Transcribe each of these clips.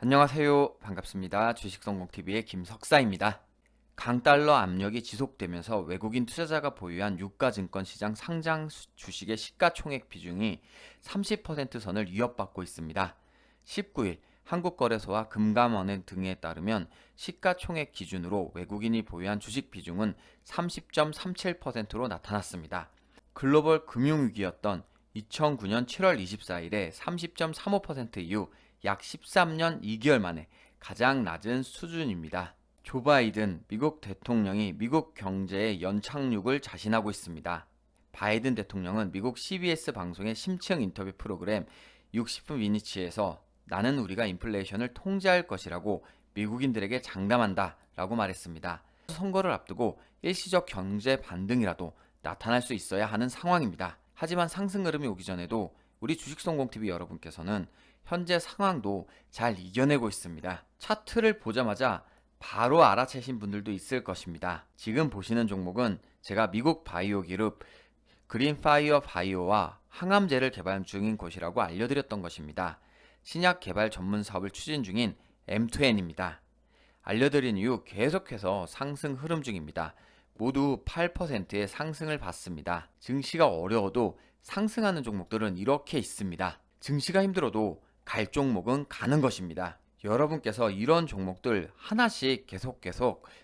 안녕하세요. 반갑습니다. 주식성공TV의 김석사입니다. 강달러 압력이 지속되면서 외국인 투자자가 보유한 유가증권 시장 상장 주식의 시가총액 비중이 30% 선을 위협받고 있습니다. 19일 한국거래소와 금감원의 등에 따르면 시가총액 기준으로 외국인이 보유한 주식 비중은 30.37%로 나타났습니다. 글로벌 금융위기였던 2009년 7월 24일에 30.35% 이후 약 13년 2개월 만에 가장 낮은 수준입니다. 조 바이든 미국 대통령이 미국 경제의 연착륙을 자신하고 있습니다. 바이든 대통령은 미국 CBS 방송의 심층 인터뷰 프로그램 60분 미니치에서 나는 우리가 인플레이션을 통제할 것이라고 미국인들에게 장담한다 라고 말했습니다. 선거를 앞두고 일시적 경제 반등이라도 나타날 수 있어야 하는 상황입니다. 하지만 상승 흐름이 오기 전에도 우리 주식성공TV 여러분께서는 현재 상황도 잘 이겨내고 있습니다. 차트를 보자마자 바로 알아채신 분들도 있을 것입니다. 지금 보시는 종목은 제가 미국 바이오 기업 그린파이어 바이오와 항암제를 개발 중인 곳이라고 알려드렸던 것입니다. 신약 개발 전문 사업을 추진 중인 M2N입니다. 알려드린 이후 계속해서 상승 흐름 중입니다. 모두 8%의 상승을 봤습니다. 증시가 어려워도 상승하는 종목들은 이렇게 있습니다. 증시가 힘들어도 갈 종목은 가는 것입니다. 여러분께서 이런 종목들 하나씩 계속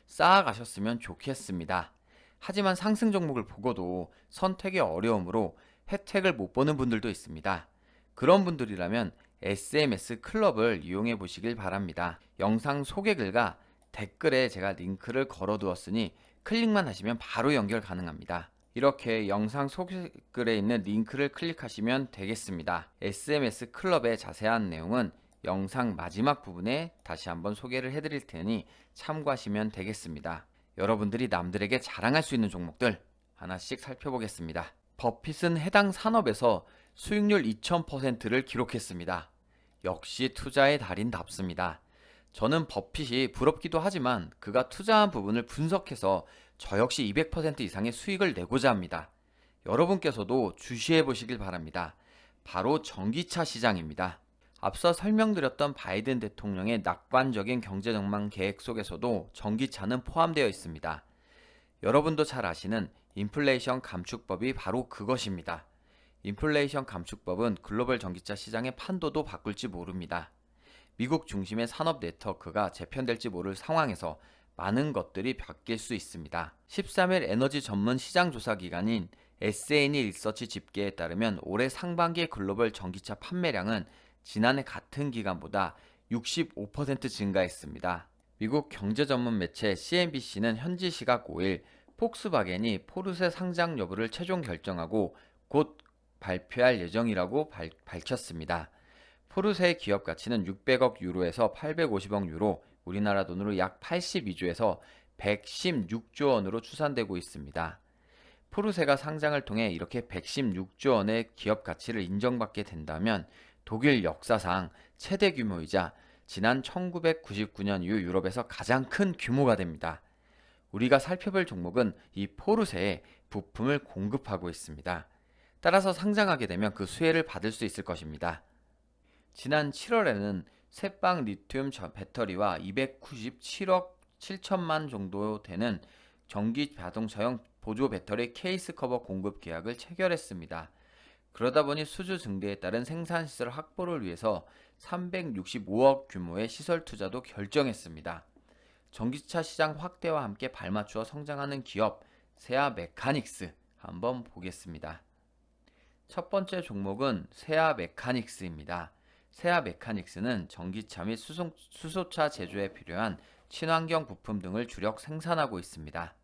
쌓아가셨으면 좋겠습니다. 하지만 상승 종목을 보고도 선택의 어려움으로 혜택을 못 보는 분들도 있습니다. 그런 분들이라면 SMS 클럽을 이용해 보시길 바랍니다. 영상 소개글과 댓글에 제가 링크를 걸어 두었으니 클릭만 하시면 바로 연결 가능합니다. 이렇게 영상 소개글에 있는 링크를 클릭하시면 되겠습니다. SMS 클럽의 자세한 내용은 영상 마지막 부분에 다시 한번 소개를 해드릴 테니 참고하시면 되겠습니다. 여러분들이 남들에게 자랑할 수 있는 종목들 하나씩 살펴보겠습니다. 버핏은 해당 산업에서 수익률 2000%를 기록했습니다. 역시 투자의 달인답습니다. 저는 버핏이 부럽기도 하지만 그가 투자한 부분을 분석해서 저 역시 200% 이상의 수익을 내고자 합니다. 여러분께서도 주시해 보시길 바랍니다. 바로 전기차 시장입니다. 앞서 설명드렸던 바이든 대통령의 낙관적인 경제 전망 계획 속에서도 전기차는 포함되어 있습니다. 여러분도 잘 아시는 인플레이션 감축법이 바로 그것입니다. 인플레이션 감축법은 글로벌 전기차 시장의 판도도 바꿀지 모릅니다. 미국 중심의 산업 네트워크가 재편될지 모를 상황에서 많은 것들이 바뀔 수 있습니다. 13일 에너지 전문 시장 조사 기관인 S&P 리서치 집계에 따르면 올해 상반기 글로벌 전기차 판매량은 지난해 같은 기간보다 65% 증가했습니다. 미국 경제 전문 매체 CNBC는 현지 시각 5일 폭스바겐이 포르쉐 상장 여부를 최종 결정하고 곧 발표할 예정이라고 밝혔습니다. 포르쉐의 기업 가치는 600억 유로에서 850억 유로, 우리나라 돈으로 약 82조에서 116조 원으로 추산되고 있습니다. 포르쉐가 상장을 통해 이렇게 116조 원의 기업 가치를 인정받게 된다면 독일 역사상 최대 규모이자 지난 1999년 이후 유럽에서 가장 큰 규모가 됩니다. 우리가 살펴볼 종목은 이 포르쉐에 부품을 공급하고 있습니다. 따라서 상장하게 되면 그 수혜를 받을 수 있을 것입니다. 지난 7월에는 새빵 리튬 배터리와 297억 7천만 정도 되는 전기 자동차용 보조 배터리 케이스 커버 공급 계약을 체결했습니다. 그러다 보니 수주 증대에 따른 생산시설 확보를 위해서 365억 규모의 시설 투자도 결정했습니다. 전기차 시장 확대와 함께 발맞추어 성장하는 기업 세아 메카닉스 한번 보겠습니다. 첫 번째 종목은 세아 메카닉스입니다. 세아 메카닉스는 전기차 및 수소차 제조에 필요한 친환경 부품 등을 주력 생산하고 있습니다.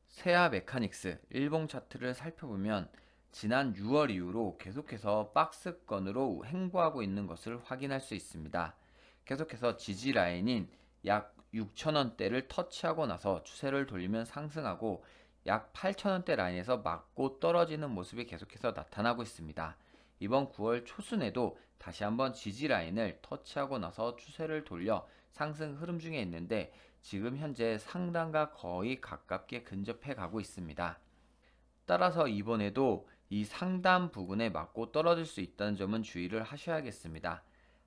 세아 메카닉스 일봉 차트를 살펴보면 지난 6월 이후로 계속해서 박스권으로 횡보하고 있는 것을 확인할 수 있습니다. 계속해서 지지 라인인 약 6,000원대를 터치하고 나서 추세를 돌리면 상승하고 약 8,000원대 라인에서 맞고 떨어지는 모습이 계속해서 나타나고 있습니다. 이번 9월 초순에도 다시 한번 지지 라인을 터치하고 나서 추세를 돌려 상승 흐름 중에 있는데 지금 현재 상단과 거의 가깝게 근접해 가고 있습니다. 따라서 이번에도 이 상단 부근에 맞고 떨어질 수 있다는 점은 주의를 하셔야겠습니다.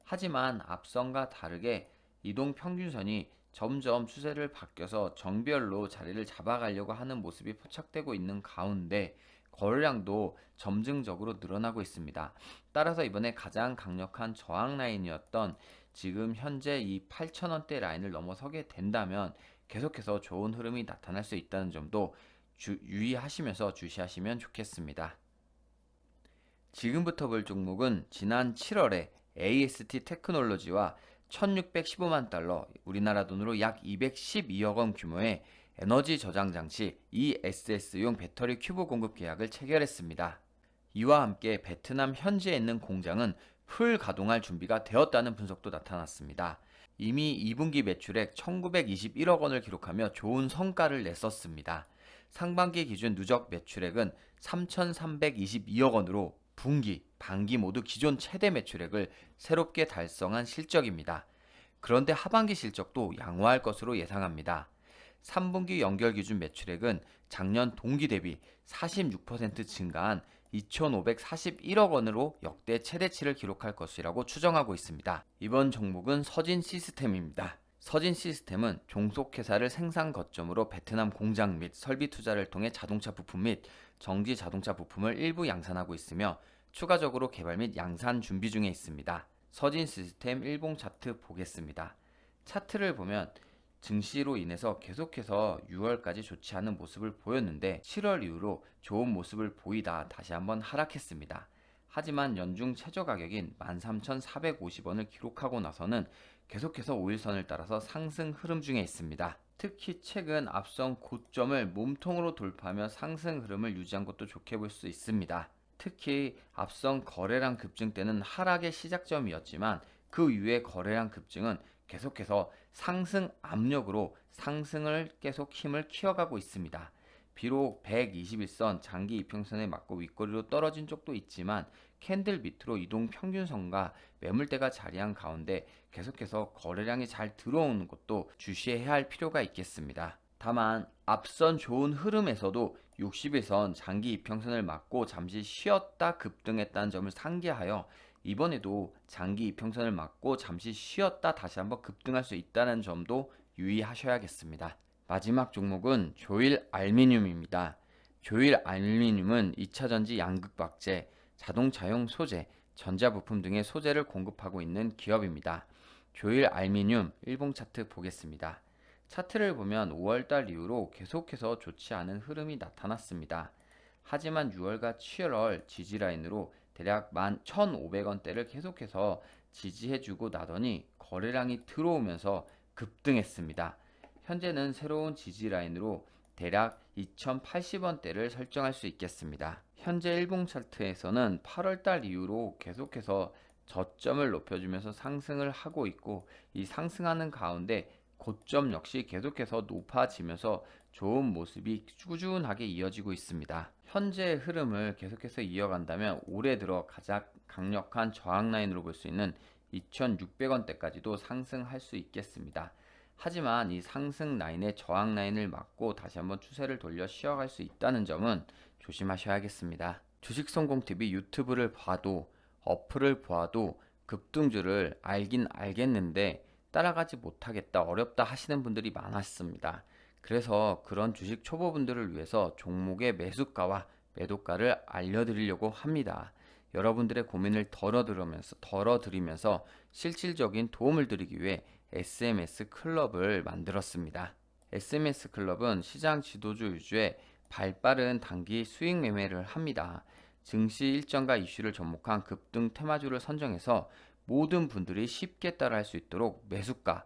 하지만 앞선과 다르게 이동 평균선이 점점 추세를 바뀌어서 정별로 자리를 잡아가려고 하는 모습이 포착되고 있는 가운데 거래량도 점증적으로 늘어나고 있습니다. 따라서 이번에 가장 강력한 저항 라인이었던 지금 현재 이 8,000원대 라인을 넘어서게 된다면 계속해서 좋은 흐름이 나타날 수 있다는 점도 유의하시면서 주시하시면 좋겠습니다. 지금부터 볼 종목은 지난 7월에 AST 테크놀로지와 1615만 달러, 우리나라 돈으로 약 212억 원 규모의 에너지 저장 장치 ESS용 배터리 큐브 공급 계약을 체결했습니다. 이와 함께 베트남 현지에 있는 공장은 풀 가동할 준비가 되었다는 분석도 나타났습니다. 이미 2분기 매출액 1921억 원을 기록하며 좋은 성과를 냈었습니다. 상반기 기준 누적 매출액은 3322억 원으로 분기, 반기 모두 기존 최대 매출액을 새롭게 달성한 실적입니다. 그런데 하반기 실적도 양호할 것으로 예상합니다. 3분기 연결 기준 매출액은 작년 동기 대비 46% 증가한 2,541억 원으로 역대 최대치를 기록할 것이라고 추정하고 있습니다. 이번 종목은 서진 시스템입니다. 서진 시스템은 종속회사를 생산 거점으로 베트남 공장 및 설비 투자를 통해 자동차 부품 및 정지 자동차 부품을 일부 양산하고 있으며 추가적으로 개발 및 양산 준비 중에 있습니다. 서진 시스템 일봉 차트 보겠습니다. 차트를 보면 증시로 인해서 계속해서 6월까지 좋지 않은 모습을 보였는데 7월 이후로 좋은 모습을 보이다 다시 한번 하락했습니다. 하지만 연중 최저 가격인 13,450원을 기록하고 나서는 계속해서 5일선을 따라서 상승 흐름 중에 있습니다. 특히 최근 앞선 고점을 몸통으로 돌파하며 상승 흐름을 유지한 것도 좋게 볼 수 있습니다. 특히 앞선 거래량 급증 때는 하락의 시작점이었지만 그 이후의 거래량 급증은 계속해서 상승 압력으로 상승을 계속 힘을 키워가고 있습니다. 비록 121선 장기 이평선에 맞고 윗꼬리로 떨어진 쪽도 있지만 캔들 밑으로 이동 평균선과 매물대가 자리한 가운데 계속해서 거래량이 잘 들어오는 것도 주시해야 할 필요가 있겠습니다. 다만 앞선 좋은 흐름에서도 60일선 장기 이평선을 맞고 잠시 쉬었다 급등했다는 점을 상기하여 이번에도 장기 이평선을 맞고 잠시 쉬었다 다시 한번 급등할 수 있다는 점도 유의하셔야겠습니다. 마지막 종목은 조일 알미늄입니다. 조일 알미늄은 2차전지 양극박제, 자동차용 소재, 전자부품 등의 소재를 공급하고 있는 기업입니다. 조일 알미늄 일봉 차트 보겠습니다. 차트를 보면 5월달 이후로 계속해서 좋지 않은 흐름이 나타났습니다. 하지만 6월과 7월 지지라인으로 대략 11,500원대를 계속해서 지지해주고 나더니 거래량이 들어오면서 급등했습니다. 현재는 새로운 지지라인으로 대략 2,080원대를 설정할 수 있겠습니다. 현재 일봉 차트에서는 8월달 이후로 계속해서 저점을 높여주면서 상승을 하고 있고 이 상승하는 가운데 고점 역시 계속해서 높아지면서 좋은 모습이 꾸준하게 이어지고 있습니다. 현재의 흐름을 계속해서 이어간다면 올해 들어 가장 강력한 저항 라인으로 볼 수 있는 2,600원대까지도 상승할 수 있겠습니다. 하지만 이 상승 라인의 저항 라인을 맞고 다시 한번 추세를 돌려 쉬어갈 수 있다는 점은 조심하셔야겠습니다. 주식성공TV 유튜브를 봐도 어플을 보아도 급등주를 알긴 알겠는데 따라가지 못하겠다, 어렵다 하시는 분들이 많았습니다. 그래서 그런 주식 초보분들을 위해서 종목의 매수가와 매도가를 알려드리려고 합니다. 여러분들의 고민을 덜어드리면서 실질적인 도움을 드리기 위해 SMS 클럽을 만들었습니다. SMS 클럽은 시장 지도주 위주의 발빠른 단기 수익 매매를 합니다. 증시 일정과 이슈를 접목한 급등 테마주를 선정해서 모든 분들이 쉽게 따라할 수 있도록 매수가,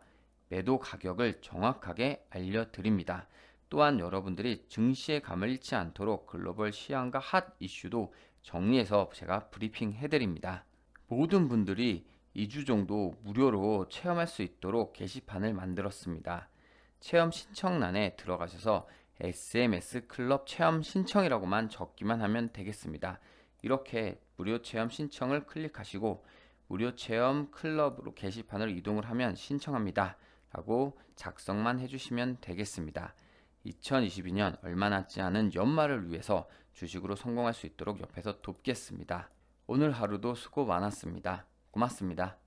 매도 가격을 정확하게 알려드립니다. 또한 여러분들이 증시의 감을 잃지 않도록 글로벌 시황과 핫 이슈도 정리해서 제가 브리핑 해드립니다. 모든 분들이 2주 정도 무료로 체험할 수 있도록 게시판을 만들었습니다. 체험 신청란에 들어가셔서 SMS 클럽 체험 신청이라고만 적기만 하면 되겠습니다. 이렇게 무료 체험 신청을 클릭하시고 무료 체험 클럽으로 게시판을 이동을 하면 신청합니다 라고 작성만 해주시면 되겠습니다. 2022년 얼마 남지 않은 연말을 위해서 주식으로 성공할 수 있도록 옆에서 돕겠습니다. 오늘 하루도 수고 많았습니다. 고맙습니다.